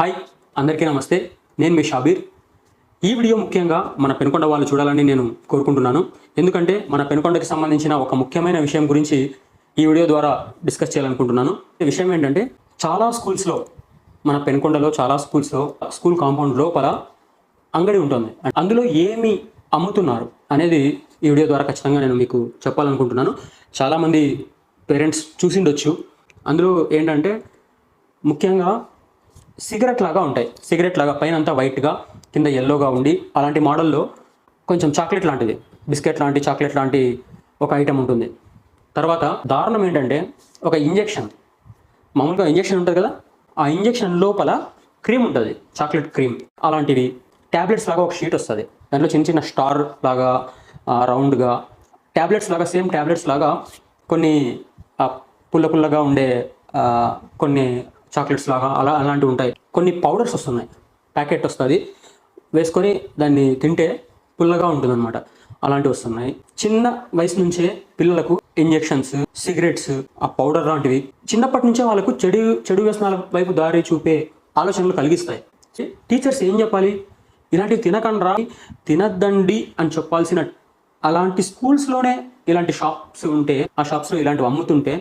Hi అందరికీ నమస్తే. నేను మీ షాబీర్. ఈ వీడియో ముఖ్యంగా మన పెనుకొండ వాళ్ళు చూడాలని నేను కోరుకుంటున్నాను. ఎందుకంటే మన పెనుకొండకి సంబంధించిన ఒక ముఖ్యమైన విషయం గురించి ఈ వీడియో ద్వారా డిస్కస్ చేయాలనుకుంటున్నాను. ఈ విషయం ఏంటంటే చాలా స్కూల్స్లో, మన పెనుకొండలో చాలా స్కూల్స్లో స్కూల్ కాంపౌండ్ లోపల అంగడి ఉంటుంది. అందులో ఏమి అమ్ముతున్నారు అనేది ఈ వీడియో ద్వారా ఖచ్చితంగా నేను మీకు చెప్పాలనుకుంటున్నాను. చాలామంది పేరెంట్స్ చూసిండొచ్చు. అందులో ఏంటంటే ముఖ్యంగా సిగరెట్ లాగా ఉంటాయి. సిగరెట్ లాగా పైన అంతా వైట్గా, కింద ఎల్లోగా ఉండి అలాంటి మోడల్లో కొంచెం చాక్లెట్ లాంటిది, బిస్కెట్ లాంటి చాక్లెట్ లాంటి ఒక ఐటెం ఉంటుంది. తర్వాత దారుణం ఏంటంటే ఒక ఇంజెక్షన్, మామూలుగా ఇంజెక్షన్ ఉంటుంది కదా, ఆ ఇంజెక్షన్ లోపల క్రీమ్ ఉంటుంది, చాక్లెట్ క్రీమ్. అలాంటివి ట్యాబ్లెట్స్ లాగా ఒక షీట్ వస్తుంది. దాంట్లో చిన్న చిన్న స్టార్ లాగా రౌండ్గా ట్యాబ్లెట్స్ లాగా, సేమ్ ట్యాబ్లెట్స్ లాగా కొన్ని పుల్ల పుల్లగా ఉండే కొన్ని చాక్లెట్స్ లాగా అలాంటివి ఉంటాయి. కొన్ని పౌడర్స్ వస్తున్నాయి, ప్యాకెట్ వస్తుంది, వేసుకొని దాన్ని తింటే పుల్లగా ఉంటుంది అనమాట. అలాంటివి వస్తున్నాయి. చిన్న వయసు నుంచే పిల్లలకు ఇంజెక్షన్స్, సిగరెట్స్, ఆ పౌడర్ లాంటివి చిన్నప్పటి నుంచే వాళ్ళకు చెడు వ్యసనాల వైపు దారి చూపే ఆలోచనలు కలిగిస్తాయి. టీచర్స్ ఏం చెప్పాలి? ఇలాంటివి తినద్దండి అని చెప్పాల్సిన అలాంటి స్కూల్స్లోనే ఇలాంటి షాప్స్ ఉంటే, ఆ షాప్స్లో ఇలాంటివి అమ్ముతుంటే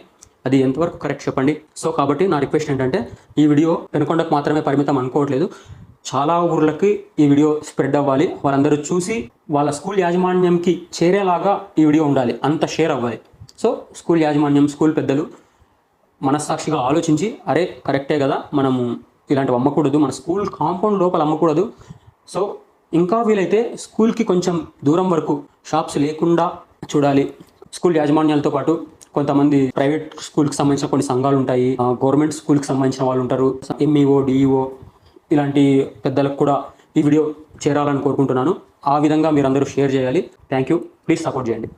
అది ఎంతవరకు కరెక్ట్ చెప్పండి. సో కాబట్టి నా రిక్వెస్ట్ ఏంటంటే ఈ వీడియో పెనుకొండకు మాత్రమే పరిమితం అనుకోవట్లేదు, చాలా ఊర్లకి ఈ వీడియో స్ప్రెడ్ అవ్వాలి. వాళ్ళందరూ చూసి వాళ్ళ స్కూల్ యాజమాన్యంకి చేరేలాగా ఈ వీడియో ఉండాలి, అంత షేర్ అవ్వాలి. సో స్కూల్ యాజమాన్యం, స్కూల్ పెద్దలు మనస్సాక్షిగా ఆలోచించి, అరే కరెక్టే కదా, మనము ఇలాంటివి అమ్మకూడదు, మన స్కూల్ కాంపౌండ్ లోపల అమ్మకూడదు. సో ఇంకా వీలైతే స్కూల్కి కొంచెం దూరం వరకు షాప్స్ లేకుండా చూడాలి. స్కూల్ యాజమాన్యాలతో పాటు కొంతమంది ప్రైవేట్ స్కూల్కి సంబంధించిన కొన్ని సంఘాలు ఉంటాయి, గవర్నమెంట్ స్కూల్కి సంబంధించిన వాళ్ళు ఉంటారు, ఎంఈఓ, డిఈఓ, ఇలాంటి పెద్దలకు కూడా ఈ వీడియో చేరాలని కోరుకుంటున్నాను. ఆ విధంగా మీరందరూ షేర్ చేయాలి. Thank you. ప్లీజ్ సపోర్ట్ చేయండి.